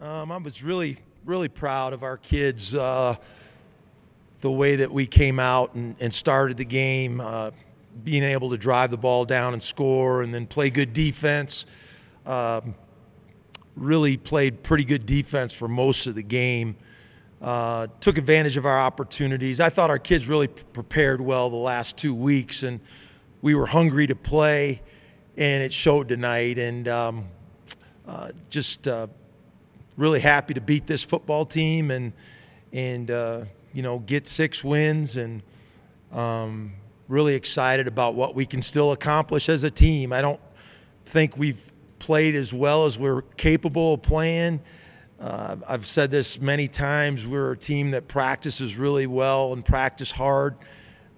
I was really proud of our kids, the way that we came out and started the game, being able to drive the ball down and score and then play good defense. Really played pretty good defense for most of the game. Took advantage of our opportunities. I thought our kids really prepared well the last 2 weeks, and we were hungry to play, and it showed tonight. And just really happy to beat this football team and you know, get 6 wins, and really excited about what we can still accomplish as a team. I don't think we've played as well as we're capable of playing. I've said this many times, we're a team that practices really well and practice hard,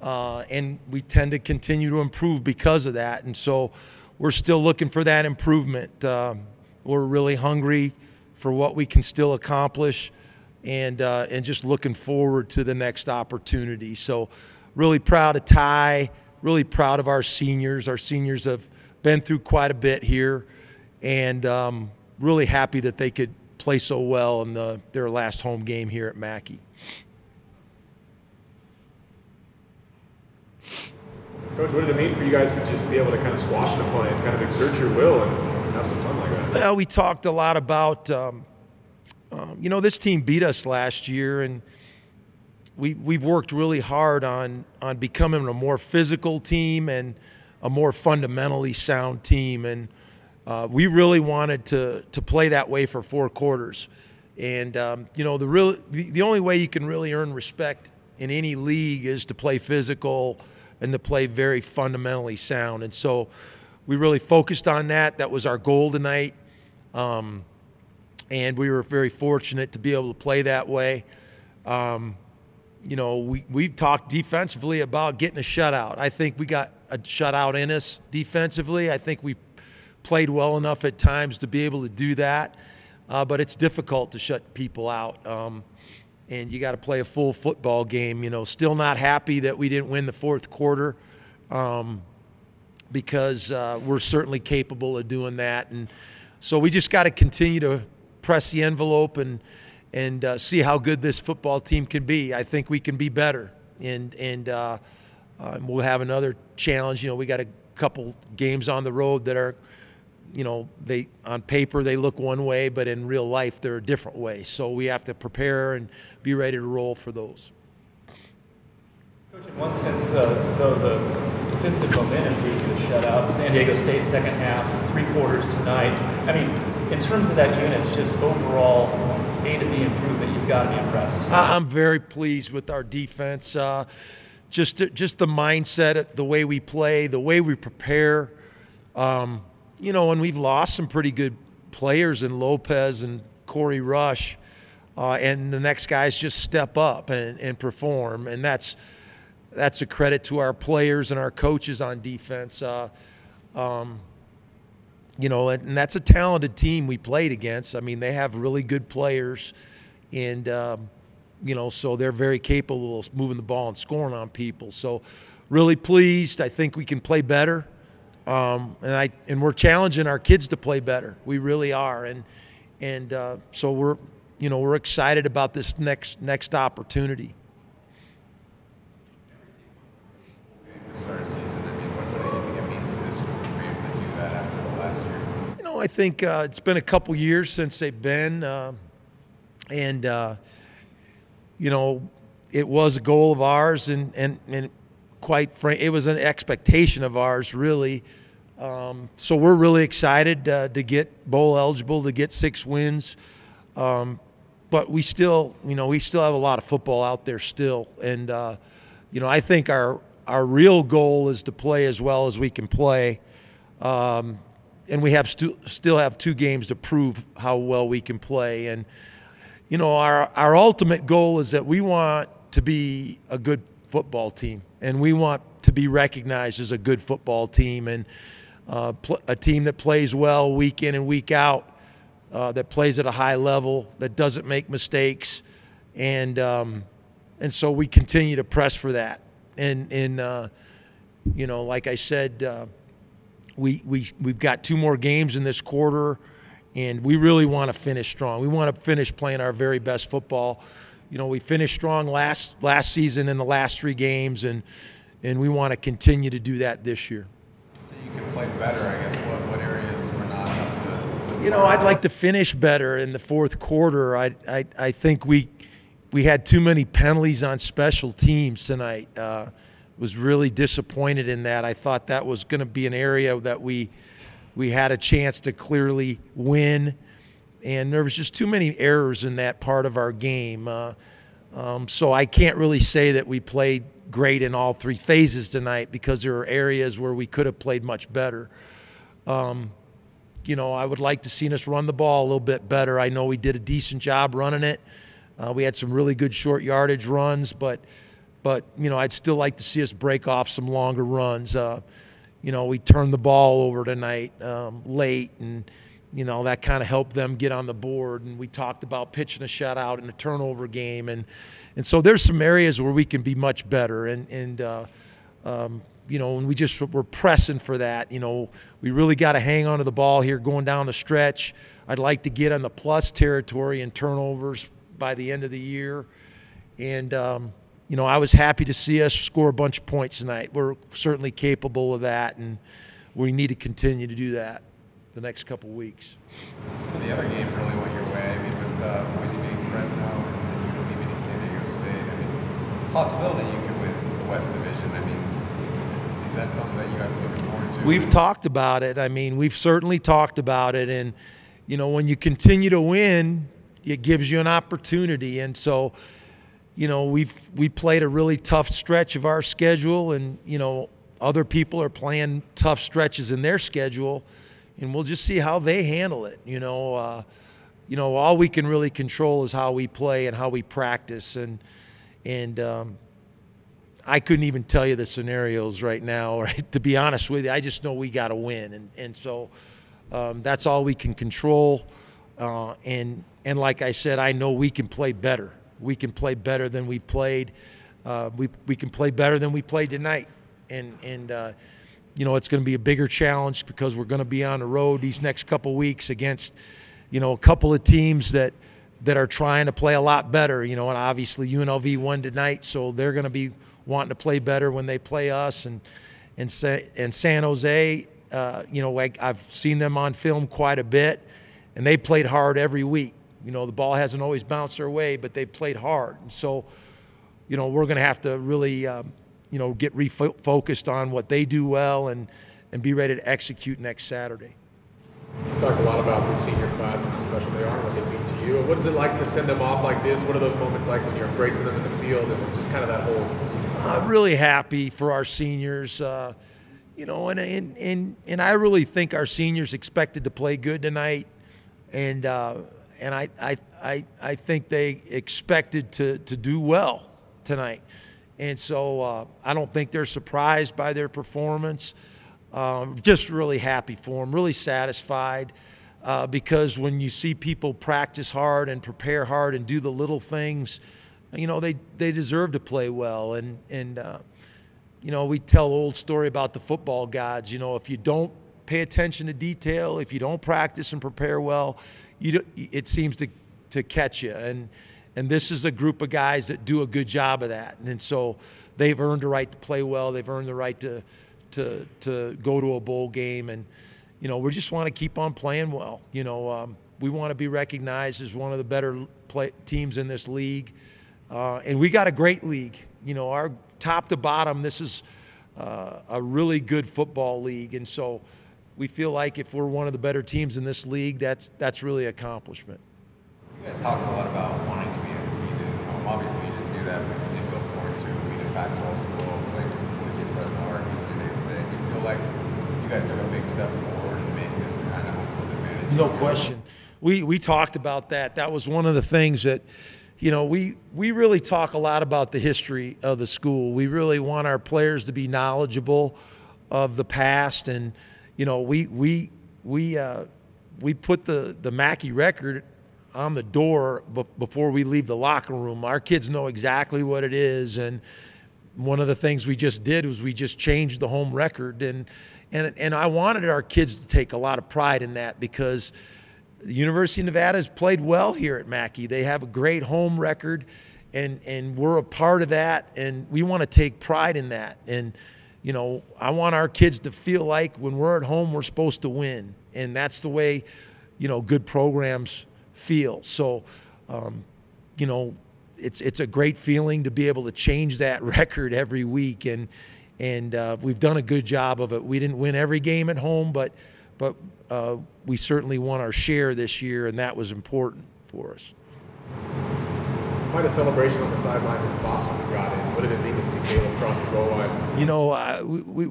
and we tend to continue to improve because of that. And so we're still looking for that improvement. We're really hungry for what we can still accomplish, and just looking forward to the next opportunity. So really proud of Ty, really proud of our seniors. Our seniors have been through quite a bit here, and really happy that they could play so well in their last home game here at Mackey. Coach, what did it mean for you guys to just be able to kind of squash an opponent, kind of exert your will and have some fun like that? Well, we talked a lot about, you know, this team beat us last year, and we've worked really hard on becoming a more physical team and a more fundamentally sound team. And we really wanted to play that way for 4 quarters. And, you know, the only way you can really earn respect in any league is to play physical and to play very fundamentally sound. And so we really focused on that. That was our goal tonight. And we were very fortunate to be able to play that way. You know, we've talked defensively about getting a shutout. I think we got a shutout in us defensively. I think we played well enough at times to be able to do that, but it's difficult to shut people out, and you got to play a full football game. You know, still not happy that we didn't win the 4th quarter, because we're certainly capable of doing that. And so we just got to continue to press the envelope and see how good this football team can be. I think we can be better, and we'll have another challenge. You know, we got a couple games on the road that are, you know, on paper they look one way, but in real life they're a different way. So we have to prepare and be ready to roll for those. Coach, in one sense, though the defensive momentum gave you the shutout, San Diego State second half, 3 quarters tonight. I mean, in terms of that unit's just overall A to B improvement, you've got to be impressed. I'm very pleased with our defense. Just the mindset, the way we play, the way we prepare. You know, and we've lost some pretty good players in Lopez and Corey Rush, and the next guys just step up and perform, and that's a credit to our players and our coaches on defense. You know, and that's a talented team we played against. I mean, they have really good players, and you know, so they're very capable of moving the ball and scoring on people. So really pleased. I think we can play better. And we're challenging our kids to play better. We really are, and so we're excited about this next opportunity. You know, I think it's been a couple years since they've been, and you know, it was a goal of ours, and quite frankly, it was an expectation of ours, really. So we're really excited to get bowl eligible, to get 6 wins. But we still, you know, we still have a lot of football out there still. And, you know, I think our real goal is to play as well as we can play. And we have still have 2 games to prove how well we can play. And, you know, our ultimate goal is that we want to be a good football team, and we want to be recognized as a good football team, and a team that plays well week in and week out, that plays at a high level, that doesn't make mistakes, and so we continue to press for that. And you know, like I said, we've got 2 more games in this quarter, And we really want to finish strong. We want to finish playing our very best football. You know, we finished strong last season in the last 3 games, and we want to continue to do that this year. So you can play better, I guess. What areas were not up to You know, I'd like to finish better in the fourth quarter. I think we had too many penalties on special teams tonight. Was really disappointed in that. I thought that was going to be an area that we had a chance to clearly win, and there was just too many errors in that part of our game. So I can't really say that we played great in all 3 phases tonight, because there are areas where we could have played much better. You know, I would like to see us run the ball a little bit better. I know we did a decent job running it. We had some really good short yardage runs, but you know, I'd still like to see us break off some longer runs. You know, we turned the ball over tonight late, and you know, that kind of helped them get on the board. And we talked about pitching a shutout in a turnover game, and so there's some areas where we can be much better. And you know, and we're pressing for that. You know, we really got to hang on to the ball here going down the stretch. I'd like to get on the plus territory in turnovers by the end of the year. And you know, I was happy to see us score a bunch of points tonight. We're certainly capable of that, and we need to continue to do that the next couple weeks. Some of the other games really went your way. I mean, with Boise beating Fresno and UNLV beating San Diego State, I mean, possibility you could win the West Division. I mean, is that something that you guys are looking forward to? We've talked about it. I mean, we've certainly talked about it. And, you know, when you continue to win, it gives you an opportunity. And so, you know, we played a really tough stretch of our schedule, and, you know, other people are playing tough stretches in their schedule, and we'll just see how they handle it. You know, all we can really control is how we play and how we practice. And I couldn't even tell you the scenarios right now, right? To be honest with you, I just know we got to win. And so that's all we can control. And like I said, I know we can play better. We can play better than we played. We can play better than we played tonight. And you know, it's going to be a bigger challenge, because we're going to be on the road these next couple weeks against, you know, a couple of teams that are trying to play a lot better. You know, and obviously UNLV won tonight, so they're going to be wanting to play better when they play us. And San Jose, you know, I've seen them on film quite a bit, and they played hard every week. You know, the ball hasn't always bounced their way, but they've played hard. And so, you know, we're going to have to really, you know, get refocused on what they do well, and be ready to execute next Saturday. You talked a lot about the senior class and how special they are and what they mean to you. What is it like to send them off like this? What are those moments like when you're embracing them in the field, and just kind of that whole season? I'm really happy for our seniors. You know, and I really think our seniors expected to play good tonight, and I think they expected to do well tonight. And so I don't think they're surprised by their performance. Just really happy for them, really satisfied, because when you see people practice hard and prepare hard and do the little things, you know, they deserve to play well. And you know, we tell an old story about the football gods. You know, if you don't pay attention to detail, if you don't practice and prepare well, it seems to catch you. And this is a group of guys that do a good job of that. And so they've earned the right to play well. They've earned the right to go to a bowl game. And, you know, we just want to keep on playing well. You know, we want to be recognized as one of the better teams in this league. And we got a great league. You know, our top to bottom, this is a really good football league. And so we feel like if we're one of the better teams in this league, that's really an accomplishment. You guys talked a lot about wanting to be undefeated. Obviously, you didn't do that, but you did go forward to beat a Pac-12 school, like Boise, Fresno, or San Diego State. Do you feel like you guys took a big step forward in making this the kind of home field advantage? No question. We talked about that. That was one of the things that, you know, we really talk a lot about the history of the school. We really want our players to be knowledgeable of the past, and you know, we put the Mackey record on the door before we leave the locker room. Our kids know exactly what it is, and one of the things we just did was we just changed the home record, and I wanted our kids to take a lot of pride in that, because the University of Nevada has played well here at Mackey. They have a great home record, and we're a part of that, and we want to take pride in that. And, you know, I want our kids to feel like when we're at home, we're supposed to win. And that's the way, you know, good programs feel. So, you know, it's a great feeling to be able to change that record every week. And we've done a good job of it. We didn't win every game at home, but we certainly won our share this year, and that was important for us. Quite a celebration on the sideline when Foster got in. What did it mean to see Caleb cross the goal line? You know, we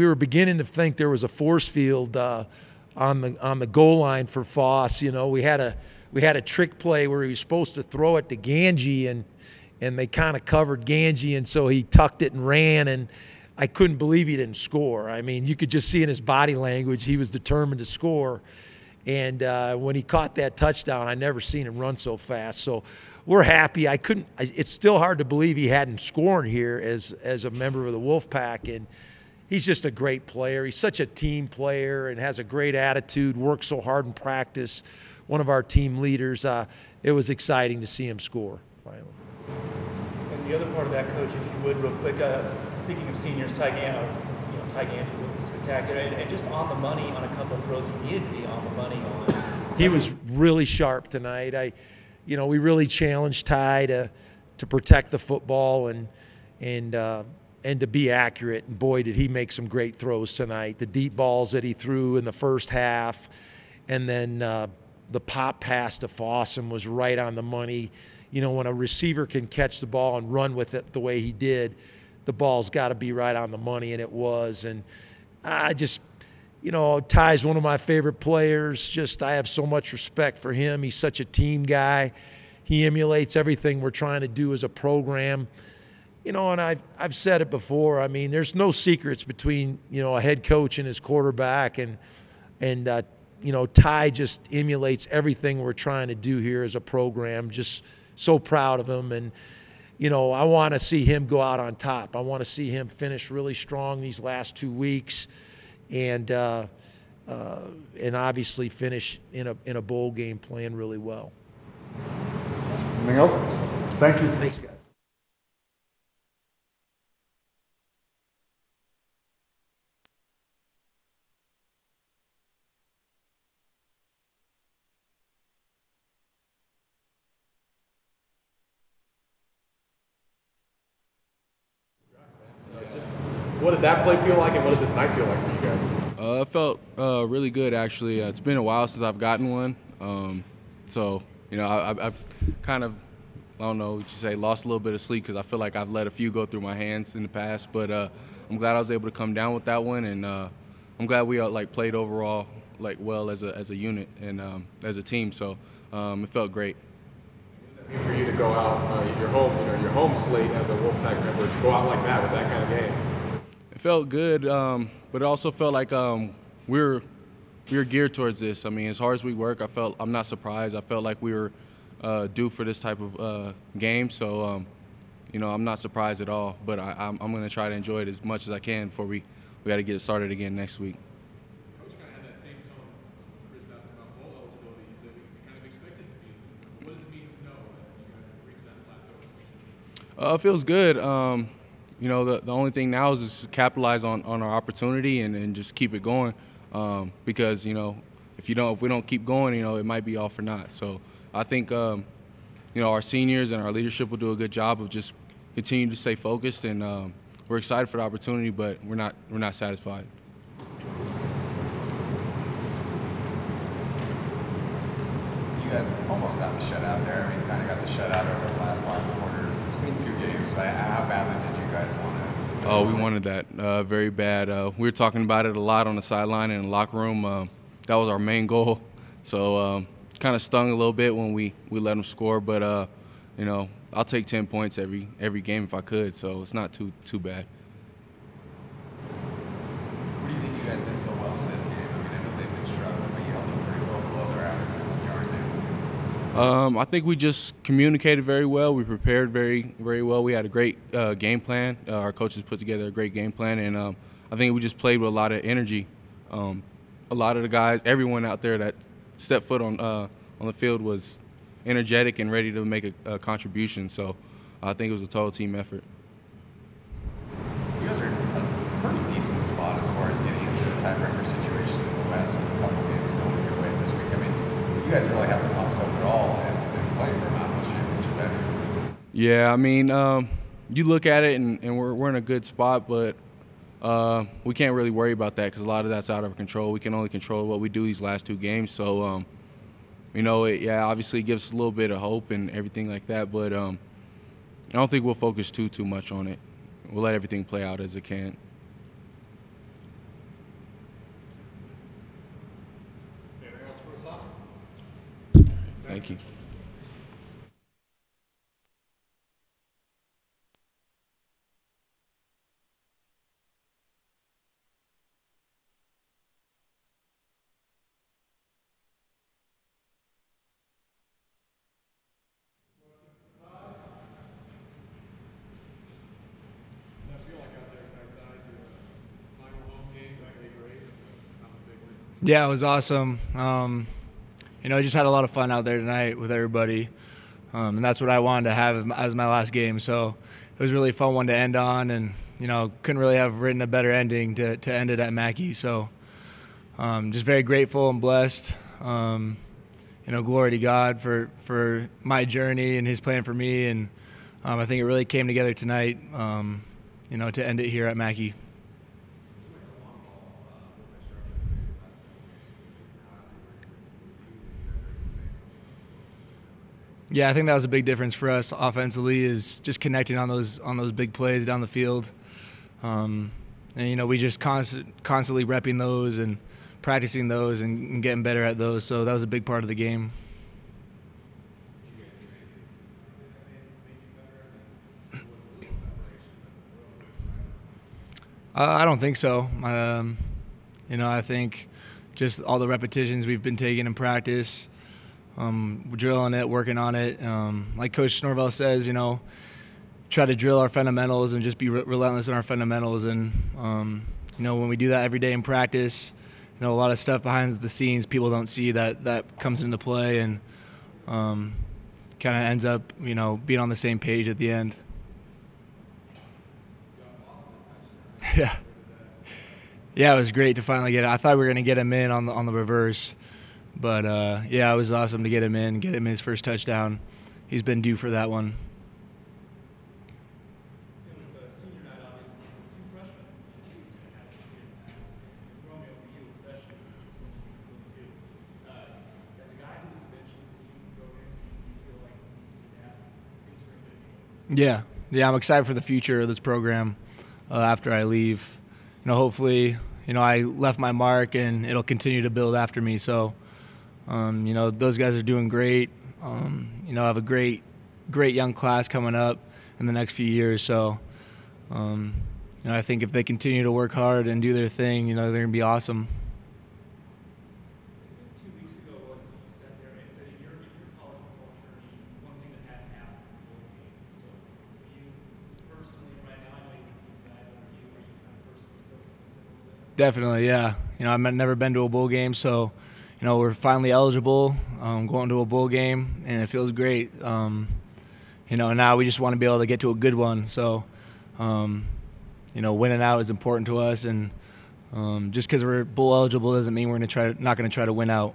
were beginning to think there was a force field on the goal line for Foss. You know, we had a trick play where he was supposed to throw it to Gangi, and they kind of covered Gangi, and so he tucked it and ran, and I couldn't believe he didn't score. I mean, you could just see in his body language he was determined to score. And when he caught that touchdown, I never seen him run so fast. So we're happy. It's still hard to believe he hadn't scored here as a member of the Wolfpack. And he's just a great player. He's such a team player and has a great attitude, works so hard in practice. One of our team leaders. It was exciting to see him score finally. And the other part of that, Coach, if you would, real quick, speaking of seniors, Gangi was spectacular, and just on the money on a couple of throws he needed to be on the money on. He was really sharp tonight. We really challenged Ty to protect the football and to be accurate. And boy, did he make some great throws tonight. The deep balls that he threw in the first half, and then the pop pass to Fossum was right on the money. You know, when a receiver can catch the ball and run with it the way he did, the ball's got to be right on the money, and it was. And I just, you know, Ty's one of my favorite players. I have so much respect for him. He's such a team guy. He emulates everything we're trying to do as a program. You know, and I've said it before. I mean, there's no secrets between, you know, a head coach and his quarterback, and you know, Ty just emulates everything we're trying to do here as a program. Just so proud of him. And you know, I want to see him go out on top. I want to see him finish really strong these last 2 weeks, and obviously finish in a bowl game playing really well. Anything else? Thank you. Thanks, guys. What did that play feel like, and what did this night feel like for you guys? It felt really good, actually. It's been a while since I've gotten one. So, you know, I've kind of, I don't know what you say, lost a little bit of sleep because I feel like I've let a few go through my hands in the past. But I'm glad I was able to come down with that one, and I'm glad we played overall well as a unit and as a team. So it felt great. What does that mean for you to go out your home slate as a Wolfpack member, to go out like that with that kind of game? It felt good, but it also felt like we were geared towards this. I mean, as hard as we work, I'm not surprised. I felt like we were due for this type of game. So, you know, I'm not surprised at all. But I'm going to try to enjoy it as much as I can before we got to get it started again next week. Coach kind of had that same tone when Chris asked about bowl eligibility. He said we kind of expected to be in this. What does it mean to know that you guys have reached that plateau of 6 weeks? It feels good. You know, the only thing now is just capitalize on our opportunity and just keep it going. Because, you know, if we don't keep going, you know, it might be all for naught. So I think, you know, our seniors and our leadership will do a good job of just continuing to stay focused, and we're excited for the opportunity, but we're not satisfied. You guys almost got the shutout there. I mean, kind of got the shutout over the last 5 quarters between 2 games. How badly did you guys want it? Oh, we wanted that very bad. We were talking about it a lot on the sideline and in the locker room. That was our main goal. So kind of stung a little bit when we let them score, but you know, I'll take 10 points every game if I could. So it's not too bad. What do you think you guys did so well in this game? I mean, I know they've been struggling, but you held them pretty well below their averages in yards and points. I think we just communicated very well. We prepared very well. We had a great game plan. Our coaches put together a great game plan, and I think we just played with a lot of energy. A lot of the guys, everyone out there that stepped foot on the field was energetic and ready to make a contribution. So I think it was a total team effort. You guys are in a pretty decent spot as far as getting into a tiebreaker situation in the West with a couple games going your way this week. I mean, you guys really haven't lost hope at all and playing for a Mountain West championship, have you? Yeah, I mean, you look at it and we're in a good spot, but we can't really worry about that because a lot of that's out of our control. We can only control what we do these last 2 games. So, you know, obviously it gives us a little bit of hope and everything like that, but I don't think we'll focus too much on it. We'll let everything play out as it can. Anything else for Asauni? Thank you. Yeah, it was awesome. You know, I just had a lot of fun out there tonight with everybody, and that's what I wanted to have as my last game. So it was a really fun one to end on, and you know, couldn't really have written a better ending to end it at Mackey. So just very grateful and blessed. You know, glory to God for my journey and His plan for me, and I think it really came together tonight. You know, to end it here at Mackey. Yeah, I think that was a big difference for us offensively, is just connecting on those big plays down the field. And you know, we just constantly repping those and practicing those and getting better at those. So that was a big part of the game. I don't think so. You know, I think just all the repetitions we've been taking in practice, drilling it, working on it. Like Coach Norvell says, you know, try to drill our fundamentals and just be relentless in our fundamentals. And, you know, when we do that every day in practice, you know, a lot of stuff behind the scenes people don't see that comes into play, and kind of ends up, you know, being on the same page at the end. Yeah. Yeah, it was great to finally get it. I thought we were going to get him in on the reverse. But, yeah, it was awesome to get him in his first touchdown. He's been due for that one. It was a senior night, obviously. 2 freshmen. Romeo, for you especially, too. As a guy who's eventually leaving the program, do you feel like you see that things are in good hands? Yeah, I'm excited for the future of this program after I leave. You know, hopefully, you know, I left my mark and it'll continue to build after me. So, you know, those guys are doing great. You know, I have a great young class coming up in the next few years. So, you know, I think if they continue to work hard and do their thing, you know, they're going to be awesome. 2 weeks ago, you sat there and said, in your college football journey, one thing that hadn't happened is bowl game. So for you personally, right now, I know you're a team guy, but are you kind of personally so considerable? Definitely, yeah. You know, I've never been to a bowl game, so, you know, we're finally eligible, going to a bowl game, and it feels great. You know, now we just want to be able to get to a good one. So, you know, winning out is important to us, and just because we're bowl eligible doesn't mean we're not going to try to win out.